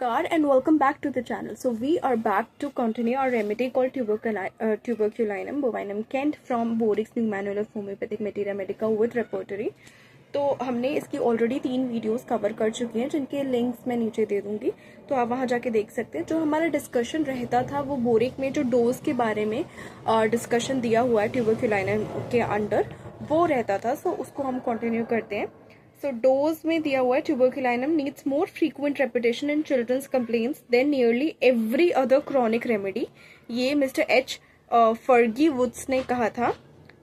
Namaskar and welcome back to the channel. So we are back to continue our remedy called tuberculinum bovinum Kent from Borix New Manual of Homeopathic Materia Medica with repertory. तो हमने इसकी already 3 videos cover कर चुकी हैं जिनके links मैं नीचे दे दूंगी, तो आप वहां जाके देख सकते हैं। जो हमारा डिस्कशन रहता था वो बोरिक में जो डोज के बारे में डिस्कशन दिया हुआ है ट्यूबरक्युलाइनम के अंडर वो रहता था, सो उसको हम कंटिन्यू करते हैं। सो डोज में दिया हुआ है tuberculinum needs more frequent repetition in childrens complaints than nearly every other chronic remedy. ये मिस्टर एच फर्गी वुड्स ने कहा था।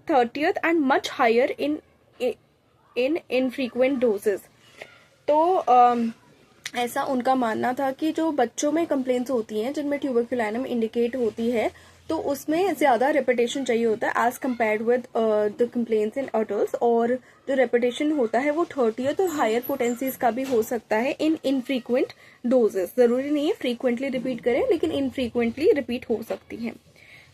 30th and much higher in infrequent doses. तो ऐसा उनका मानना था कि जो बच्चों में कंप्लेंट्स होती हैं जिनमें ट्यूबरक्युलिनम इंडिकेट होती है तो उसमें ज्यादा रेपिटेशन चाहिए होता है as compared with the complaints in adults, और जो रेपिटेशन होता है वो 30th और हायर पोटेंसीज का भी हो सकता है इन इनफ्रीक्वेंट डोजेस। जरूरी नहीं है फ्रीक्वेंटली रिपीट करें, लेकिन इनफ्रीक्वेंटली रिपीट हो सकती है।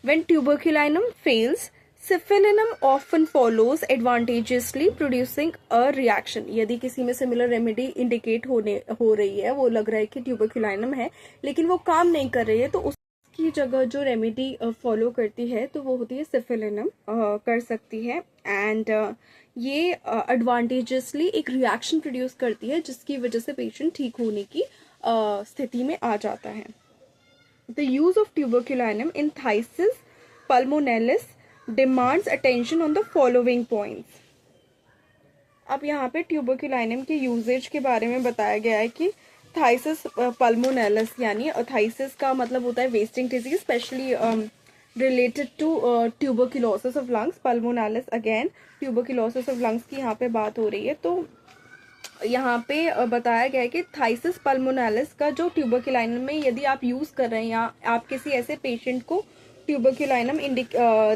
When tuberculinum fails syphilinum often follows advantageously producing a reaction. यदि किसी में सिमिलर रेमेडी इंडिकेट हो रही है, वो लग रहा है कि ट्यूबरक्युलिनम है लेकिन वो काम नहीं कर रही है, तो उसकी जगह जो रेमेडी फॉलो करती है तो वो होती है सिफिलिनम कर सकती है। एंड ये एडवांटेजियसली एक रिएक्शन प्रोड्यूस करती है जिसकी वजह से पेशेंट ठीक होने की स्थिति में आ जाता है। The use of tuberculinum in phthisis pulmonalis demands attention on the following points। अब यहाँ पे ट्यूबरक्युलिनम के यूजेज के बारे में बताया गया है कि थाइसिस पल्मोनेलिस यानी थाइसिस का मतलब होता है wasting disease, specially related to tuberculosis of lungs. Pulmonalis again tuberculosis of lungs की यहाँ पे बात हो रही है। तो यहाँ पे बताया गया है कि थाइसिस पल्मोनेलिस का जो ट्यूबरक्युलिनम में यदि आप यूज कर रहे हैं या आप किसी ऐसे पेशेंट को ट्यूबरक्युलिनम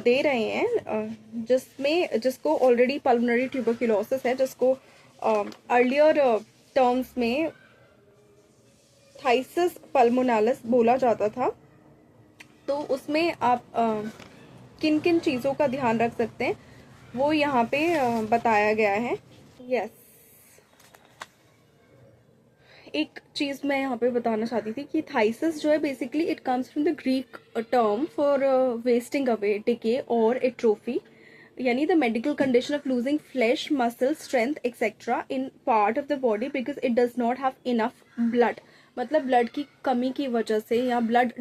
दे रहे हैं जिसको ऑलरेडी पल्मोनरी ट्यूबरक्युलोसिस है, जिसको अर्लियर टर्म्स में थाइसिस पल्मोनेलिस बोला जाता था, तो उसमें आप किन किन चीज़ों का ध्यान रख सकते हैं वो यहाँ पे बताया गया है। यस, एक चीज मैं यहाँ पे बताना चाहती थी कि थाइसिस जो है basically it comes from the Greek term for wasting away, decay और एट्रोफी, यानी the medical condition of losing flash muscle strength etcetera in part of the body because it does not have enough blood. मतलब blood की कमी की वजह से या blood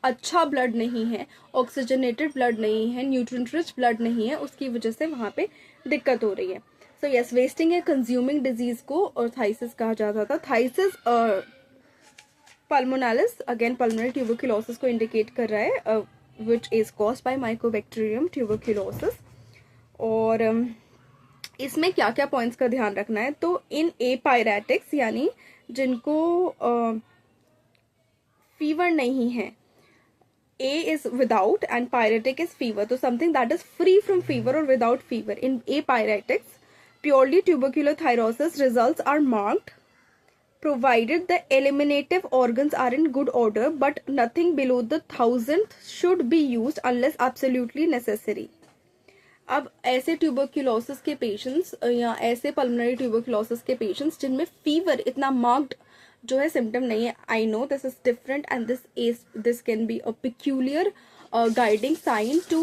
अच्छा ब्लड नहीं है, ऑक्सीजनेटेड ब्लड नहीं है, न्यूट्रिएंट रिच ब्लड नहीं है, उसकी वजह से वहाँ पे दिक्कत हो रही है। सो यस, वेस्टिंग या कंज्यूमिंग डिजीज को और थाइसिस कहा जाता था। थाइसिस पल्मोनेलिस अगेन पल्मोनरी ट्यूबरक्युलोसिस को इंडिकेट कर रहा है, which is caused by Mycobacterium tuberculosis. और इसमें क्या क्या पॉइंट्स का ध्यान रखना है, तो इन ए पायरेटिक्स यानी जिनको फीवर नहीं है, A is without and pyretic is fever, तो something that is free from fever or without fever. In apyretics, purely tubercular thyrosis results are marked provided the eliminative organs are in good order, but nothing below the 1000th should be used unless absolutely necessary। अब ऐसे tuberculosis के patients या ऐसे pulmonary tuberculosis के patients जिनमें fever इतना marked जो है सिम्टम नहीं है, I know this is different and this can be a peculiar guiding sign to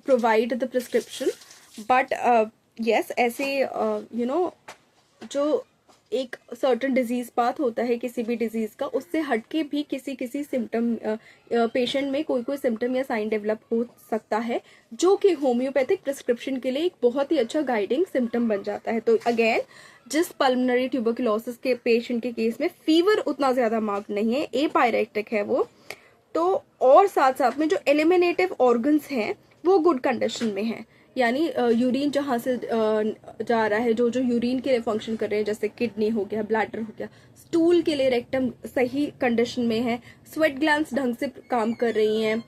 provide the prescription, but yes ऐसे यू नो जो एक सर्टन डिजीज पाथ होता है किसी भी डिजीज का, उससे हटके भी किसी सिम्टम पेशेंट में कोई सिम्टम या साइन डेवलप हो सकता है जो कि होम्योपैथिक प्रिस्क्रिप्शन के लिए एक बहुत ही अच्छा गाइडिंग सिम्टम बन जाता है। तो अगेन जिस पल्मोनरी ट्यूबरक्युलोसिस के पेशेंट के केस में फीवर उतना ज्यादा मार्क्ड नहीं है, ए पायरेटिक है वो, तो और साथ साथ में जो एलिमिनेटिव ऑर्गन्स हैं वो गुड कंडीशन में है, यानी यूरिन जहाँ से जा रहा है, जो यूरिन के लिए फंक्शन कर रहे हैं, जैसे किडनी हो गया, ब्लैडर हो गया, स्टूल के लिए रेक्टम सही कंडीशन में है, स्वेट ग्लैंड्स ढंग से काम कर रही हैं,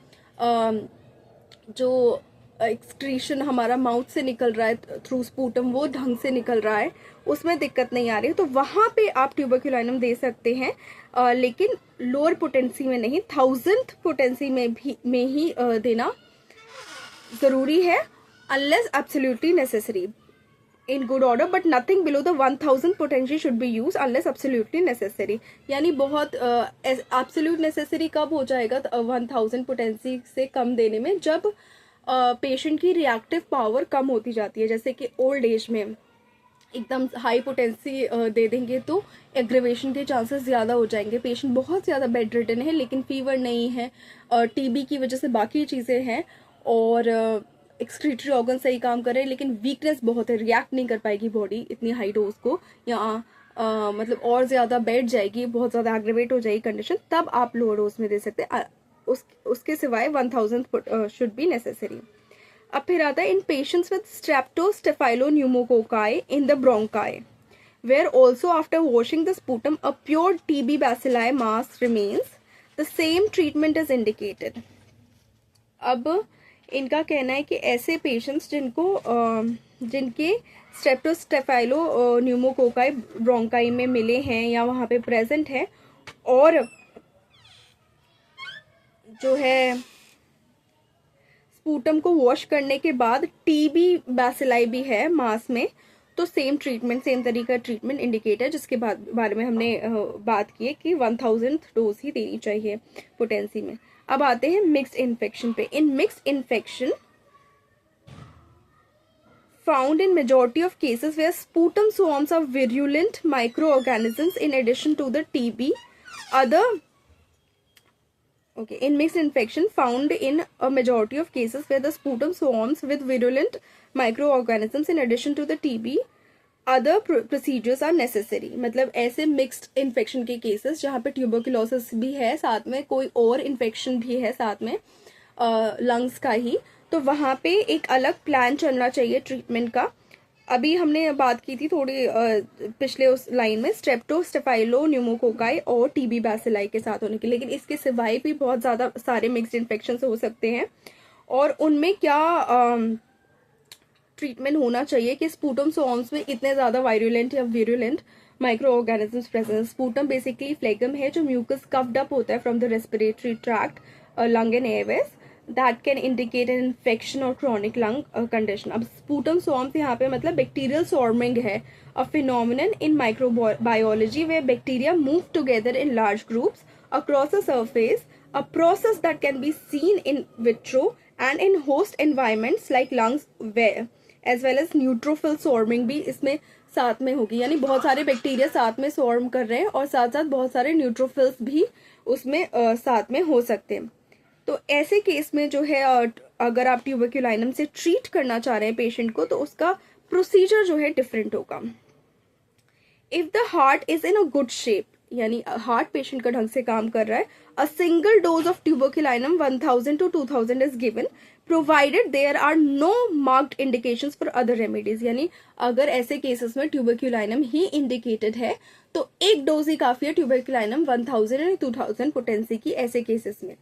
जो एक्सक्रीशन हमारा माउथ से निकल रहा है थ्रू स्पूटम वो ढंग से निकल रहा है, उसमें दिक्कत नहीं आ रही है, तो वहां पे आप ट्यूबरक्युलिनम दे सकते हैं, लेकिन लोअर पोटेंसी में नहीं, 1000th पोटेंसी में ही देना जरूरी है unless absolutely necessary. In good order but nothing below the 1000 potency should be use unless absolutely necessary. यानी बहुत एब्सोल्यूट नेसेसरी कब हो जाएगा 1000 पोटेंसी से कम देने में, जब पेशेंट की रिएक्टिव पावर कम होती जाती है। जैसे कि ओल्ड एज में एकदम हाई पोटेंसी दे देंगे तो एग्रेवेशन के चांसेस ज़्यादा हो जाएंगे। पेशेंट बहुत ज़्यादा बेड रिटन है लेकिन फीवर नहीं है, टीबी की वजह से बाकी चीज़ें हैं, और एक्सक्रीटरी ऑर्गन सही काम कर रहे हैं लेकिन वीकनेस बहुत है, रिएक्ट नहीं कर पाएगी बॉडी इतनी हाई डोज को, या मतलब और ज़्यादा बैठ जाएगी, बहुत ज़्यादा एग्रेवेट हो जाएगी कंडीशन, तब आप लोअर डोज में दे सकते हैं। उसके सिवाय 1000 शुड बी नेसेसरी। अब फिर आता है in patients with streptostaphylopneumococci in the bronchi where also after washing the sputum a pure TB bacilli mass remains the same treatment is indicated. अब इनका कहना है कि ऐसे पेशेंट्स जिनके स्ट्रेप्टोस्टेफाइलो न्यूमोकोकाई ब्रोंकाई में मिले हैं या वहाँ पे प्रेजेंट है, और जो है स्पूटम को वॉश करने के बाद टीबी बैसिलाई भी है मास में, तो सेम तरीका ट्रीटमेंट इंडिकेट है, जिसके बारे में हमने बात की है कि 1000 डोज ही देनी चाहिए पोटेंसी में। अब आते हैं मिक्स्ड इन्फेक्शन पे। In mixed infection found in majority of cases where sputum swarms of virulent microorganisms in addition to the TB. In mixed infection found in a majority of cases where the sputum swarms with virulent microorganisms in addition to the TB, other procedures are necessary. मतलब ऐसे mixed infection के cases जहाँ पे tuberculosis भी है, साथ में कोई और इन्फेक्शन भी है साथ में लंग्स का ही, तो वहाँ पे एक अलग प्लान चलना चाहिए ट्रीटमेंट का। अभी हमने बात की थी थोड़ी पिछले उस लाइन में स्ट्रेप्टोस्टेफाइलो न्यूमोकोकाई और टीबी बैसिलाई के साथ होने की, लेकिन इसके सिवाय भी बहुत ज़्यादा सारे मिक्स्ड इन्फेक्शन हो सकते हैं, और उनमें क्या ट्रीटमेंट होना चाहिए कि स्पूटम सॉर्म्स में इतने ज़्यादा वायरुलेंट या virulent micro organisms present. Sputum basically phlegm है जो म्यूकस कफ्ड अप होता है from the respiratory tract, lung and airways, that can indicate an infection or chronic lung condition. अब sputum swarms यहाँ पे मतलब bacterial swarming है, a phenomenon in microbiology where bacteria move together in large groups across a surface, a process that can be seen in vitro and in host environments like lungs, where as well as neutrophil swarming भी इसमें साथ में होगी। यानी बहुत सारे bacteria साथ में swarm कर रहे हैं और साथ साथ बहुत सारे न्यूट्रोफिल्स भी उसमें साथ में हो सकते हैं। तो ऐसे केस में जो है अगर आप ट्यूबरक्यूलाइनम से ट्रीट करना चाह रहे हैं पेशेंट को, तो उसका प्रोसीजर जो है डिफरेंट होगा। If the heart is in a good shape, यानी हार्ट पेशेंट का ढंग से काम कर रहा है, a single dose of tuberculinum 1000 to 2000 is given provided there are no marked indications for other remedies. यानी अगर ऐसे केसेस में ट्यूबरक्यूलाइनम ही इंडिकेटेड है तो एक डोज ही काफी है ट्यूबरक्यूलाइनम 1000 या 2000 पोटेंसी की ऐसे केसेस में,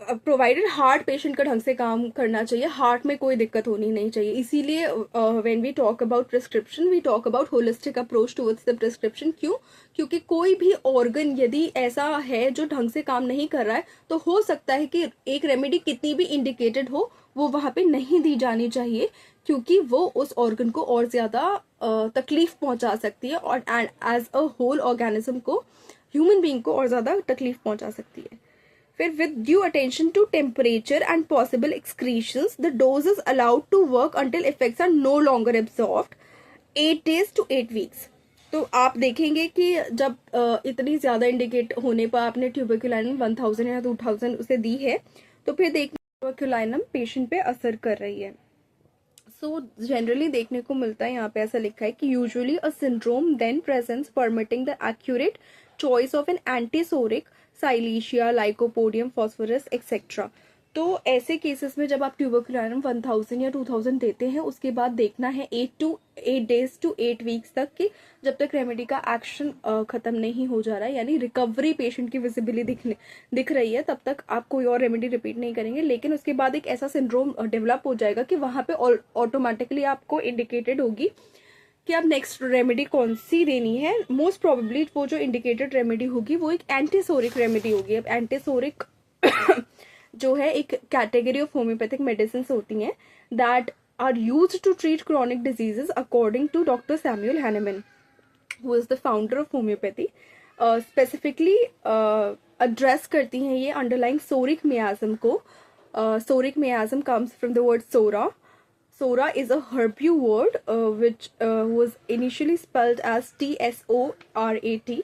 प्रोवाइडेड हार्ट पेशेंट का ढंग से काम करना चाहिए, हार्ट में कोई दिक्कत होनी नहीं चाहिए। इसीलिए when we talk about prescription we talk about holistic approach towards the prescription. क्यों? क्योंकि कोई भी ऑर्गन यदि ऐसा है जो ढंग से काम नहीं कर रहा है, तो हो सकता है कि एक रेमेडी कितनी भी इंडिकेटेड हो वो वहां पे नहीं दी जानी चाहिए, क्योंकि वो उस ऑर्गन को और ज्यादा तकलीफ पहुंचा सकती है और एज अ होल ऑर्गेनिज्म को, ह्यूमन बीइंग को और ज्यादा तकलीफ पहुंचा सकती है। फिर with due attention to temperature and possible excretions, the dose is allowed to work until effects are no longer absorbed 8 days to 8 weeks. तो आप देखेंगे कि जब इतनी ज्यादा इंडिकेट होने पर आपने ट्यूबरक्यूलाइनम 1000 या 2000 उसे दी है, तो फिर देखना ट्यूबरक्यूलाइनम पेशेंट पे असर कर रही है। सो जनरली देखने को मिलता है, यहाँ पे ऐसा लिखा है कि usually a syndrome then presence permitting the accurate choice of an antipsoric silicea, lycopodium, phosphorus etcetera. तो ऐसे केसेस में जब आप ट्यूबरक्यूलाइनम 1000 या 2000 देते हैं, उसके बाद देखना है 8 days to 8 weeks तक कि जब तक रेमेडी का एक्शन खत्म नहीं हो जा रहा है, यानी रिकवरी पेशेंट की विजिबली दिख रही है, तब तक आप कोई और रेमेडी रिपीट नहीं करेंगे। लेकिन उसके बाद एक ऐसा सिंड्रोम डेवलप हो जाएगा कि वहां पे ऑटोमेटिकली आपको इंडिकेटेड होगी कि अब नेक्स्ट रेमेडी कौन सी देनी है। मोस्ट प्रोबेबली वो जो इंडिकेटेड रेमेडी होगी वो एक एंटीसोरिक रेमेडी होगी। अब एंटीसोरिक जो है एक कैटेगरी ऑफ होम्योपैथिक मेडिसिन होती हैं that are used to treat chronic diseases according to Dr. Samuel Hahnemann, who is the founder of homeopathy. Specifically address करती हैं ये underlying soric miasm को. Soric miasm comes from the word sora. Sora is a Hebrew word which was initially spelled as TSORAT,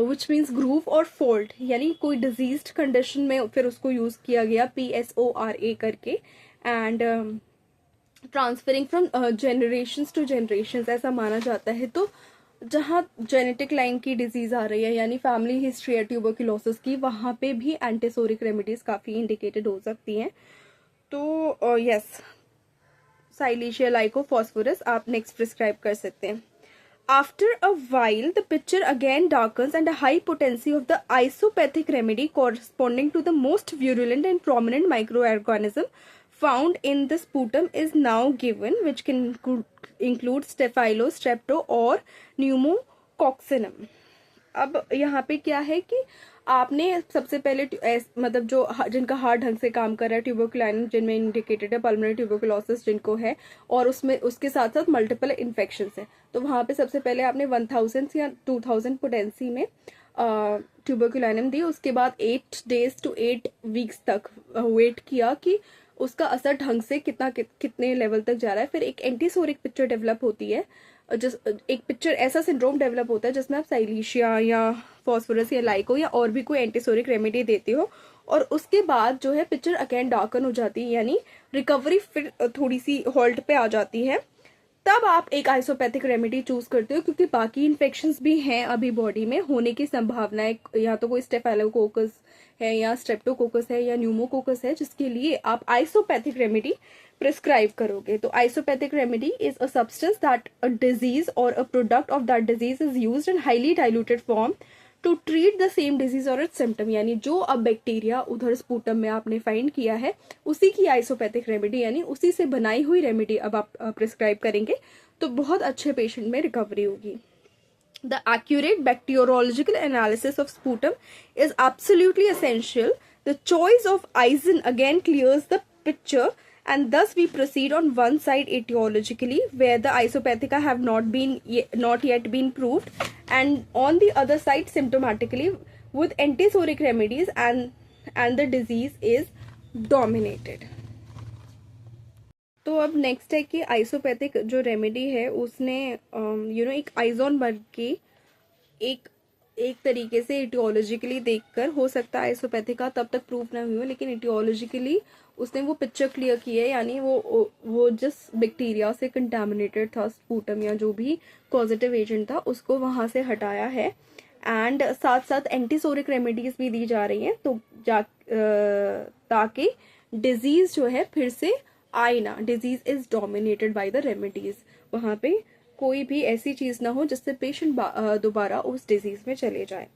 which means groove or fault. यानी कोई diseased condition में फिर उसको use किया गया PSORA करके, and transferring from generations to generations ऐसा माना जाता है. तो जहाँ जेनेटिक लाइन की डिजीज आ रही है यानी फैमिली हिस्ट्री है ट्यूबरक्लोसिस की, वहाँ पे भी एंटीसोरिक रेमेडीज काफ़ी इंडिकेटेड हो सकती हैं. तो यस, साइलेशिया लाइको फॉस्फोरस आप नेक्स्ट प्रिस्क्राइब कर सकते हैं. After a while, the picture again darkens and a high potency of the isopathic remedy corresponding to the most virulent and prominent microorganism found in the sputum is now given, which can include Staphylos, Strepto or Pneumococcinum. अब यहाँ पे क्या है कि आपने सबसे पहले मतलब जो जिनका हार्ट ढंग से काम कर रहा है, ट्यूबरकुलाइनम जिनमें इंडिकेटेड है, पल्मोनरी ट्यूबरकुलोसिस जिनको है, और उसमें उसके साथ साथ मल्टीपल इन्फेक्शंस है, तो वहाँ पे सबसे पहले आपने 1000 या 2000 पोटेंसी में ट्यूबरकुलाइनम दी. उसके बाद 8 days to 8 weeks तक वेट किया कि उसका असर ढंग से कितने लेवल तक जा रहा है. फिर एक एंटीसोरिक पिक्चर डेवलप होती है, जिस एक पिक्चर ऐसा सिंड्रोम डेवलप होता है जिसमें आप साइलेशिया या फॉस्फोरस या लाइको या और भी कोई एंटीसोरिक रेमेडी देते हो, और उसके बाद जो है पिक्चर अगेन डार्कन हो जाती है, यानी रिकवरी फिर थोड़ी सी हॉल्ट पे आ जाती है. तब आप एक आइसोपैथिक रेमेडी चूज करते हो, क्योंकि बाकी इन्फेक्शंस भी हैं अभी बॉडी में होने की संभावना है. या तो कोई स्टेफाइलोकोकस है या स्ट्रेप्टोकोकस है या न्यूमोकोकस है, जिसके लिए आप आइसोपैथिक रेमेडी प्रिस्क्राइब करोगे. तो isopathic remedy is a substance that a disease और a product of that disease is used in highly diluted form to treat the same disease और इट्स सिम्टम. यानी जो अब बैक्टीरिया उधर स्पूटम में आपने फाइंड किया है, उसी की आइसोपैथिक रेमेडी यानी उसी से बनाई हुई रेमेडी अब आप प्रिस्क्राइब करेंगे, तो बहुत अच्छे पेशेंट में रिकवरी होगी. The accurate bacteriological analysis of sputum is absolutely essential. The choice of Eisen again clears the picture, and thus we proceed on one side etiologically, where the isopathica have not yet been proved, and on the other side symptomatically with antisoric remedies, and the disease is dominated. तो अब next है कि isopathic जो remedy है उसने एक आइजोनबर्ग की एक तरीके से इटियोलॉजिकली देखकर, हो सकता है आइसोपैथिक का तब तक प्रूफ ना हुई हो, लेकिन इटियोलॉजिकली उसने वो पिक्चर क्लियर की है. यानी वो जिस बैक्टीरिया से कंटामिनेटेड था स्पूटम या जो भी पॉजिटिव एजेंट था, उसको वहाँ से हटाया है. एंड साथ साथ एंटीसोरिक रेमेडीज भी दी जा रही हैं, तो ताकि डिजीज जो है फिर से आए ना. Disease is dominated by the remedies. वहाँ पे कोई भी ऐसी चीज ना हो जिससे पेशेंट दोबारा उस डिजीज में चले जाए.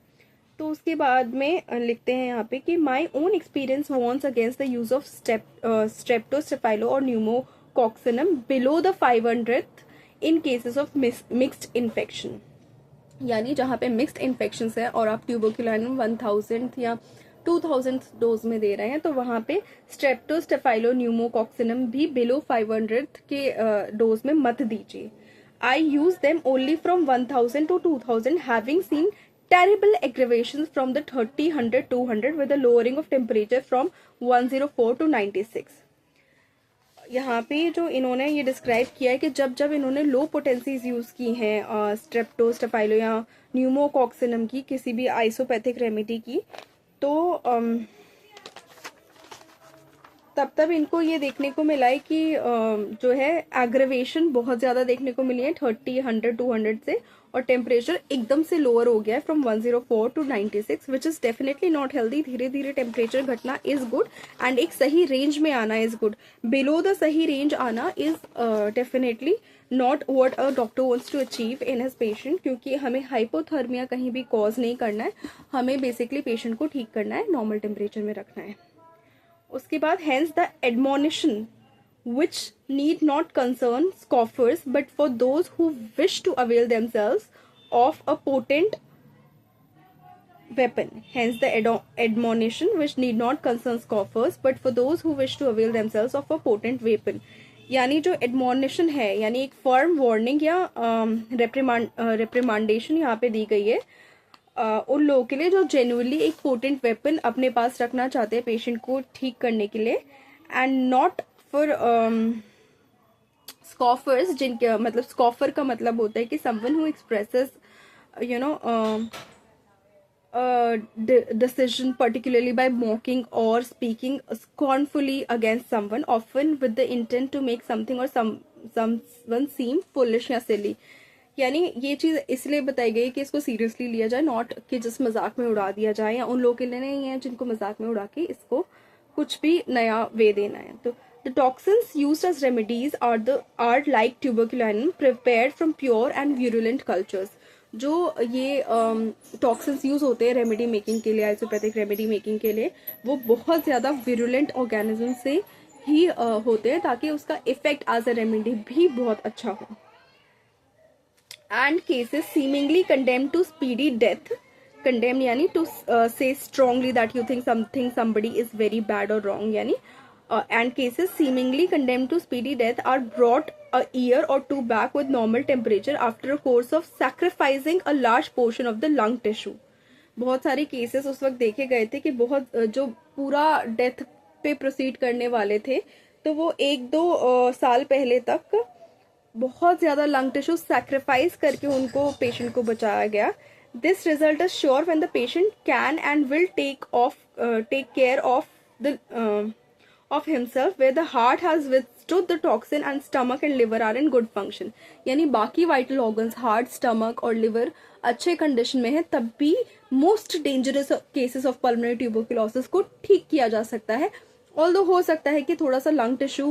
तो उसके बाद में लिखते हैं यहाँ पे कि my own experience warns against the use of strepto, staphylo और pneumococcinum below the 500th in cases of mixed infection. यानी जहाँ पे मिक्स्ड इन्फेक्शन है और आप ट्यूबरकुलाइनम 1000 या 2000 डोज में दे रहे हैं, तो वहाँ पे स्ट्रेप्टो, स्टेफाइलो, न्यूमोकॉक्सिनम भी बिलो 500 के डोज में मत दीजिए. I use them only from 1000 to 2000, having seen terrible aggravations from the 30, 100, 200 with a lowering of temperature from 104 to 96. यहाँ पे जो इन्होंने ये डिस्क्राइब किया है कि जब इन्होंने लो पोटेंसीज यूज़ की हैं स्ट्रेप्टो, स्टेफाइलो या न्यूमोकॉक्सिनम की किसी भी आइसोपैथिक रेमेडी की, तो तब इनको ये देखने को मिला है कि जो है एग्रेवेशन बहुत ज़्यादा देखने को मिली है 30, 100, 200 से, और टेम्परेचर एकदम से लोअर हो गया है from 104 to 96, which is definitely not healthy. धीरे धीरे टेम्परेचर घटना इज़ गुड, एंड एक सही रेंज में आना इज़ गुड. बिलो द सही रेंज आना is definitely not what a doctor wants to achieve in his patient, क्योंकि हमें हाइपोथर्मिया कहीं भी कॉज नहीं करना है. हमें बेसिकली पेशेंट को ठीक करना है, नॉर्मल टेम्परेचर में रखना है. उसके बाद hence the admonition which need not concern scoffers but for those who wish to avail themselves of a potent weapon. Hence the admonition which need not concern scoffers but for those who wish to avail themselves of a potent weapon. यानी जो admonition है, यानी एक firm warning या रेप्रिमांडेशन यहाँ पे दी गई है उन लोगों के लिए जो जेन्युइनली एक पोटेंट वेपन अपने पास रखना चाहते हैं पेशेंट को ठीक करने के लिए, एंड नॉट फॉर स्कॉफर्स, जिनके मतलब स्कॉफर का मतलब होता है कि someone who expresses you know decision particularly by mocking or speaking scornfully against someone, often with the intent to make something or someone seem foolish या silly. यानी ये चीज़ इसलिए बताई गई कि इसको सीरियसली लिया जाए, नॉट कि जिस मजाक में उड़ा दिया जाए, या उन लोगों के लिए नहीं है जिनको मजाक में उड़ा के इसको कुछ भी नया वे देना है. तो the toxins used as remedies are like tuberculinum prepared from pure and virulent cultures. जो ये टॉक्सिन्स यूज होते हैं रेमेडी मेकिंग के लिए, आइसोपैथिक रेमेडी मेकिंग के लिए, वो बहुत ज़्यादा विरुलेंट ऑर्गेनिज्म से ही होते हैं ताकि उसका इफेक्ट एज अ रेमेडी भी बहुत अच्छा हो. And cases seemingly condemn to speedy death, condemn यानी to say strongly that you think something somebody is very bad और रॉन्ग, यानी and cases seemingly condemned to speedy death are brought a year or two back with normal temperature after a course of sacrificing a large portion of the lung tissue. बहुत सारे cases उस वक्त देखे गए थे कि बहुत जो पूरा डेथ पे प्रोसीड करने वाले थे, तो वो 1-2 साल पहले तक बहुत ज़्यादा लंग टिश्यू सैक्रिफाइस करके उनको पेशेंट को बचाया गया. This result is sure when the patient can and will take care of himself where the heart has withstood the toxin and stomach and liver are in good function. यानी बाकी vital organs heart, stomach और liver अच्छे condition में है, तब भी most dangerous cases of pulmonary tuberculosis को ठीक किया जा सकता है. ऑल्दो हो सकता है कि थोड़ा सा लंग टिश्यू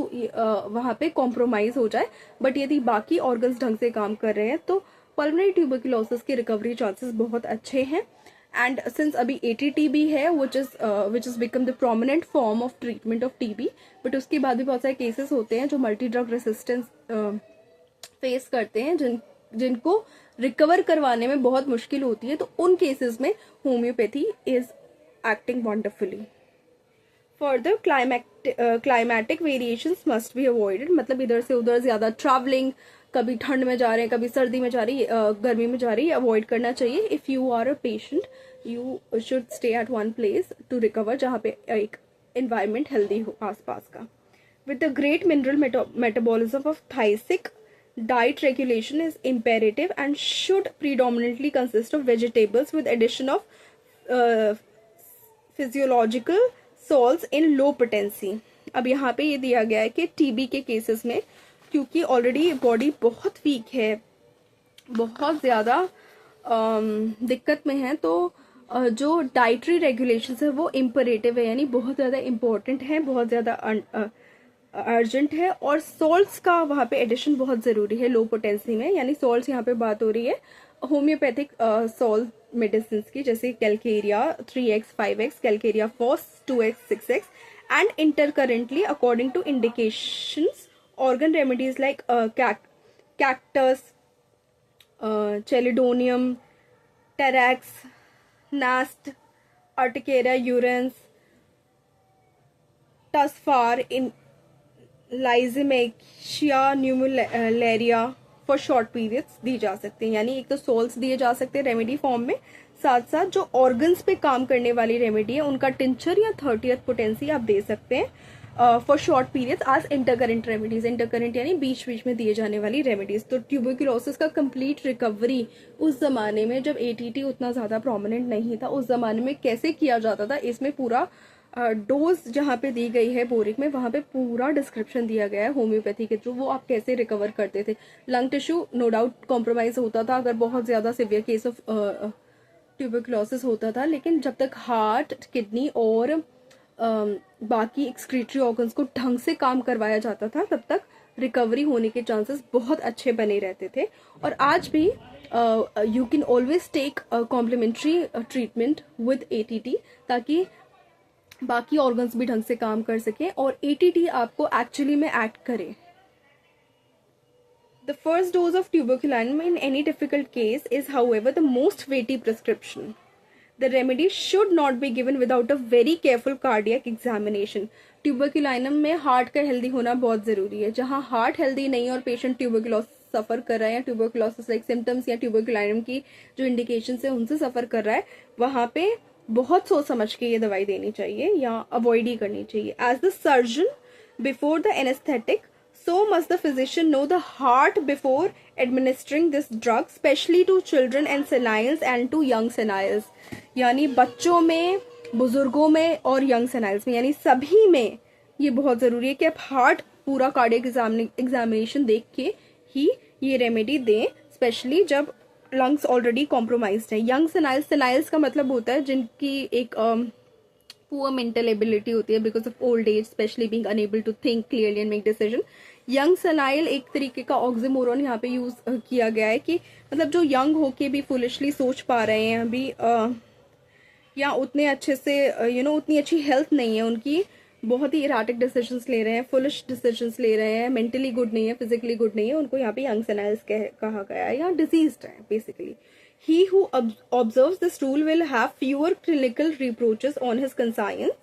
वहाँ पे कॉम्प्रोमाइज हो जाए, बट यदि बाकी ऑर्गन्स ढंग से काम कर रहे हैं तो पल्मोनरी ट्यूबरकुलोसिस के रिकवरी चांसेस बहुत अच्छे हैं. एंड सिंस अभी ATT भी है which is become the prominent form of treatment of TB, but उसके बाद भी बहुत सारे केसेस होते हैं जो मल्टी ड्रग रेसिस्टेंस फेस करते हैं, जिनको रिकवर करवाने में बहुत मुश्किल होती है. तो उन केसेस में homeopathy is acting wonderfully. Further climatic variations must be avoided, मतलब इधर से उधर ज़्यादा ट्रैवलिंग, कभी ठंड में जा रहे हैं, कभी सर्दी में जा रही है, गर्मी में जा रही है, अवॉइड करना चाहिए. If you are a patient you should stay at one place to recover, जहाँ पे एक एनवायरनमेंट हेल्दी हो आसपास का. With the great mineral metabolism of phthisic, diet regulation is imperative and should predominantly consist of vegetables with addition of physiological salts in low potency. अब यहाँ पे ये दिया गया है कि TB के केसेस में क्योंकि ऑलरेडी बॉडी बहुत वीक है, बहुत ज़्यादा दिक्कत में है, तो जो डाइटरी रेगुलेशंस है वो इम्परेटिव है, यानी बहुत ज़्यादा इम्पोर्टेंट है, बहुत ज़्यादा अर्जेंट है. और सॉल्ट्स का वहाँ पे एडिशन बहुत ज़रूरी है लो पोटेंसी में, यानी सॉल्ट्स यहाँ पे बात हो रही है होम्योपैथिक सॉल्ट मेडिसिन की, जैसे calcarea 3x 5x, calcarea phos 2x 6x, and intercurrently according to indications organ remedies like cactus, chelidonium, tarax, nast, urticaria urens, tusfar, in Lysimachia pneumolaria for short periods दी जा सकते हैं. यानी एक तो souls दिए जा सकते हैं रेमेडी फॉर्म में, साथ साथ जो ऑर्गन्स पे काम करने वाली रेमेडी है उनका टिंचर या 30th पोटेंसी आप दे सकते हैं for short periods as intercurrent remedies. Intercurrent यानी बीच बीच में दिए जाने वाली रेमेडीज. तो ट्यूबरकुलोसिस का कंप्लीट रिकवरी उस जमाने में जब ATT उतना ज़्यादा प्रोमिनेंट नहीं था, उस जमाने में कैसे किया जाता था, इसमें पूरा डोज जहाँ पे दी गई है बोरिक में, वहाँ पे पूरा डिस्क्रिप्शन दिया गया है होम्योपैथी के थ्रू, वो आप कैसे रिकवर करते थे. Lung tissue no doubt compromise होता था अगर बहुत ज़्यादा सिवियर केस ऑफ ट्यूबरकुलोसिस होता था, लेकिन जब तक हार्ट, किडनी और बाकी एक्सक्रीटरी ऑर्गन्स को ढंग से काम करवाया जाता था, तब तक रिकवरी होने के चांसेस बहुत अच्छे बने रहते थे. और आज भी you can always take complementary treatment with ATT, ताकि बाकी ऑर्गन्स भी ढंग से काम कर सकें और ATT आपको एक्चुअली में एक्ट करे. The first dose of tuberculinum in any difficult case is, however, the most weighty prescription. The remedy should not be given without a very careful cardiac examination. ट्यूबरक्यूलाइनम में हार्ट का healthy होना बहुत ज़रूरी है. जहाँ heart healthy नहीं है और पेशेंट ट्यूबरक्लोसिस सफ़र कर रहा है या ट्यूबरक्लोसिस लाइक सिम्टम्स या ट्यूबरक्यूलाइनम की जो इंडिकेशन है उनसे सफ़र कर रहा है, वहाँ पे बहुत सोच समझ के ये दवाई देनी चाहिए या अवॉइड ही करनी चाहिए. As the surgeon before the anaesthetic, so must the physician know the heart before administering this drug, especially to children and seniles and to young seniles. यानी बच्चों में, बुजुर्गों में और यंग सेनाइल्स में, यानी सभी में ये बहुत ज़रूरी है कि आप हार्ट पूरा कार्डियक एग्जामिनेशन देख के ही ये रेमेडी दें, स्पेशली जब लंग्स ऑलरेडी कॉम्प्रोमाइज्ड है. यंग सेनाइल्स का मतलब होता है जिनकी एक पुअर मेंटल एबिलिटी होती है because of old age, specially being unable to think clearly and make decision. Young senile एक तरीके का ऑक्सीमोरॉन यहाँ पे यूज किया गया है कि मतलब जो यंग होके भी फुलिशली सोच पा रहे हैं अभी, या उतने अच्छे से उतनी अच्छी हेल्थ नहीं है उनकी, बहुत ही इराटिक डिसीजंस ले रहे हैं, फुलिश डिसीजंस ले रहे हैं, मेंटली गुड नहीं है, फिजिकली गुड नहीं है, उनको यहाँ पे यंग सेनाइल्स कहा गया है या डिजीज्ड है basically. He who observes this rule will have fewer clinical reproaches on his conscience.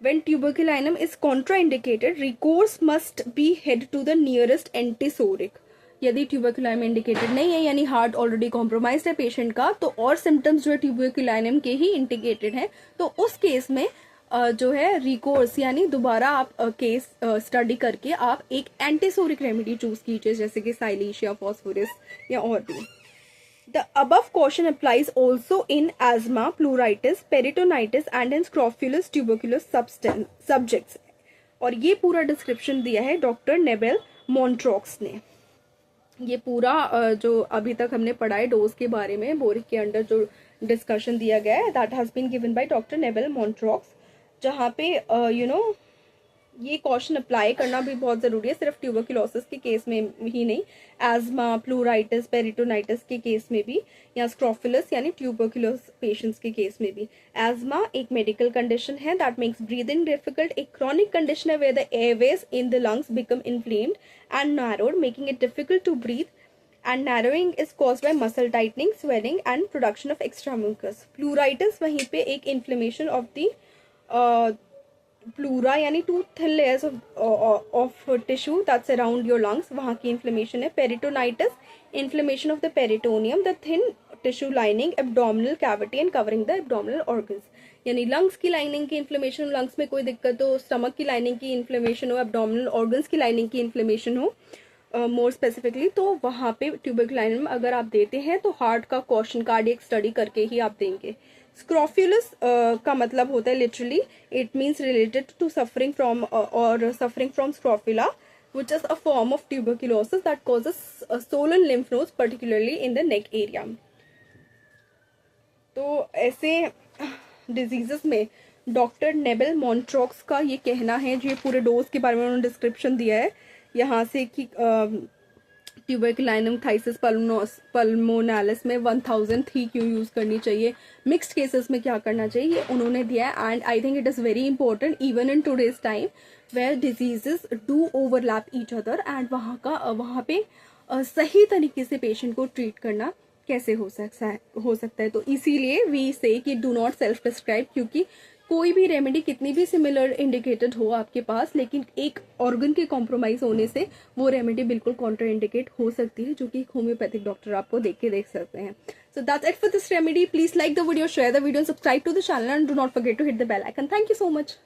When tuberculinum is contraindicated, recourse must be had to the nearest antisoric. यदि ट्यूबरक्यूलाइनम इंडिकेटेड नहीं है यानी हार्ट ऑलरेडी कॉम्प्रोमाइज्ड है patient का, तो और symptoms जो है ट्यूबरक्यूलाइनम के ही इंडिकेटेड हैं, तो उस केस में जो है रिकोर्स यानी दोबारा आप केस स्टडी करके आप एक एंटीसोरिक रेमेडी चूज कीजिए, जैसे कि साइलिश या फॉस्फोरस या और भी. The above caution applies also in asthma, pleuritis, peritonitis and in scrofulous tuberculous subjects. और ये पूरा डिस्क्रिप्शन दिया है डॉक्टर नेबेल मॉन्ट्रॉक्स ने. ये पूरा जो अभी तक हमने पढ़ा है डोज के बारे में, बोरिक के अंडर जो डिस्कशन दिया गया है, that has been given by doctor Nebel Montreux, जहाँ पे ये कॉशन अप्लाई करना भी बहुत ज़रूरी है, सिर्फ ट्यूबरक्लोसिस के केस में ही नहीं, एज़मा, प्लूराइटिस, पेरिटोनाइटिस के केस में भी, या स्क्रोफिलस यानी ट्यूबरक्लोस पेशेंट्स के केस में भी. एज़मा एक मेडिकल कंडीशन है दैट मेक्स ब्रीदिंग डिफिकल्ट. एक क्रॉनिक कंडीशन है where the airways in the lungs become inflamed and narrowed, making it difficult to breathe, and narrowing is caused by muscle tightening, swelling and production of extra mucus. Pleuritis वहीं पे एक inflammation of the pleura यानी two thin layers of tissue that's around your lungs, वहाँ की inflammation है. Peritonitis, inflammation of the peritoneum, the thin tissue lining abdominal cavity and covering the abdominal organs. यानी lungs की lining की inflammation, lungs में कोई दिक्कत हो, स्टमक की लाइनिंग की इन्फ्लेमेशन हो, एब्डोमिनल ऑर्गन्स की लाइनिंग की इन्फ्लेमेशन हो मोर स्पेसिफिकली, तो वहाँ पे ट्यूबरक्यूलाइनम अगर आप देते हैं तो हार्ट का कॉशन कार्डियक स्टडी करके ही आप देंगे. स्क्रोफ्यूलस का मतलब होता है literally, it means related to suffering from scrofula which is a form of tuberculosis that causes swollen lymph nodes particularly in the neck area. तो ऐसे डिजीजेस में डॉक्टर नेबेल मॉन्ट्रॉक्स का ये कहना है, जो ये पूरे डोज के बारे में उन्होंने डिस्क्रिप्शन दिया है यहाँ से कि ट्यूबरक्यूलाइनम थाइसिस पल्मोनालिस में 1000 थी क्यों यूज़ करनी चाहिए, मिक्स्ड केसेस में क्या करना चाहिए, ये उन्होंने दिया है. And I think it is very important even in today's time where diseases do overlap each other, and वहाँ पे सही तरीके से पेशेंट को ट्रीट करना कैसे हो सकता है. तो इसीलिए वी से कि डू नॉट सेल्फ प्रिस्क्राइब, क्योंकि कोई भी रेमेडी कितनी भी सिमिलर इंडिकेटेड हो आपके पास, लेकिन एक ऑर्गन के कॉम्प्रोमाइज होने से वो रेमेडी बिल्कुल कॉन्ट्रा इंडिकेट हो सकती है, जो कि होम्योपैथिक डॉक्टर आपको देख सकते हैं. So that's it for this remedy. Please like the video, share the video, subscribe to the channel and do not forget to hit the bell icon. Thank you so much.